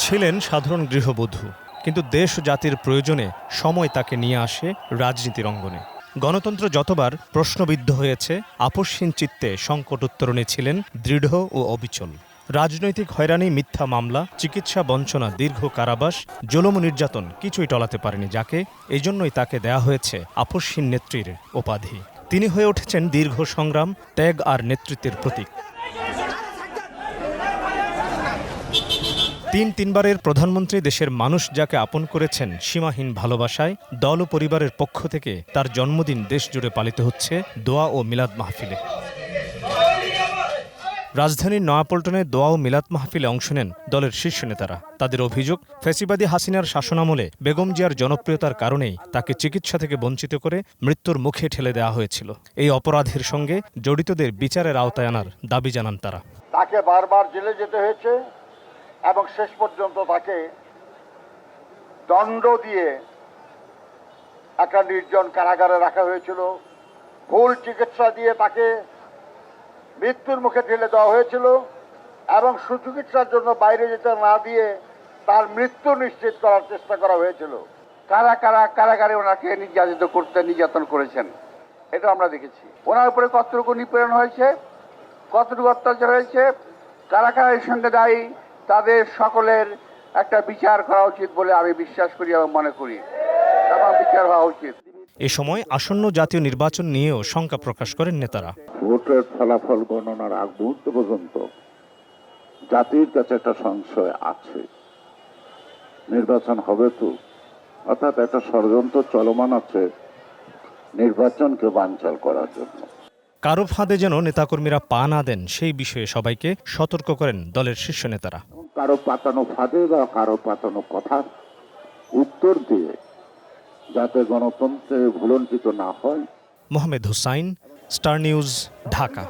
ছিলেন সাধারণ গৃহবধূ, কিন্তু দেশ জাতির প্রয়োজনে সময় তাকে নিয়ে আসে রাজনীতির অঙ্গনে। গণতন্ত্র যতবার প্রশ্নবিদ্ধ হয়েছে, আপসহীন চিত্তে সংকট উত্তরণে ছিলেন দৃঢ় ও অবিচল। রাজনৈতিক হয়রানি, মিথ্যা মামলা, চিকিৎসা বঞ্চনা, দীর্ঘ কারাবাস, জুলুম নির্যাতন কিছুই টলাতে পারেনি যাকে। এই জন্যই তাকে দেয়া হয়েছে আপসহীন নেত্রীর উপাধি। তিনি হয়ে উঠেছেন দীর্ঘ সংগ্রাম, ত্যাগ আর নেতৃত্বের প্রতীক। তিনবারের প্রধানমন্ত্রী, দেশের মানুষ যাকে আপন করেছেন সীমাহীন ভালোবাসায়, দল ও পরিবারের পক্ষ থেকে তার জন্মদিন দেশজুড়ে পালিত হচ্ছে দোয়া ও মিলাদ মাহফিলে। রাজধানীর নয়াপল্টনে দোয়া ও মিলাদ মাহফিলে অংশ নেন দলের শীর্ষ নেতারা। তাদের অভিযোগ, ফ্যাসিবাদী হাসিনার শাসনামলে বেগম জিয়ার জনপ্রিয়তার কারণেই তাকে চিকিৎসা থেকে বঞ্চিত করে মৃত্যুর মুখে ঠেলে দেওয়া হয়েছিল। এই অপরাধের সঙ্গে জড়িতদের বিচারের আওতায় আনার দাবি জানান তারা। তাকে বারবার জেলে যেতে হয়েছে এবং শেষ পর্যন্ত তাকে দণ্ড দিয়ে একটা নির্জন কারাগারে রাখা হয়েছিল। ভুল চিকিৎসা দিয়ে তাকে মৃত্যুর মুখে ঠেলে দেওয়া হয়েছিল এবং সুচিকিৎসার জন্য বাইরে যেতে না দিয়ে তার মৃত্যু নিশ্চিত করার চেষ্টা করা হয়েছিল। কারা কারা কারাগারে ওনাকে নির্যাতন করেছেন এটা আমরা দেখেছি। ওনার উপরে কতটুকু নিপীড়ন হয়েছে, কতটুকু অত্যাচার হয়েছে, কারা কারা এর সঙ্গে দায়ী, তাদের সকলের একটা বিচার করা উচিত বলে আমি বিশ্বাস করি এবং মনে করি, এবং বিচার হওয়া উচিত। এ সময় আসন্ন জাতীয় নির্বাচন নিয়েও শঙ্কা প্রকাশ করেন নেতারা। ভোটের ফলাফল গণনার আগ মুহূর্ত পর্যন্ত জাতির কাছে একটা সংশয় আছে, নির্বাচন হবে তো, অর্থাৎ একটা ষড়যন্ত্র চলমান আছে নির্বাচনকে বানচাল করার জন্য। কারো ফাঁদে যেন নেতাকর্মীরা পা না দেন, সেই বিষয়ে সবাইকে সতর্ক করেন দলের শীর্ষ নেতারা। কারো পাতানো ফাঁদে বা কারো পাতানো কথা উত্তর দিয়ে যাতে গণতন্ত্রে ভুলণ্ঠিত না হয়। Mohammad Hussain, star news, Dhaka.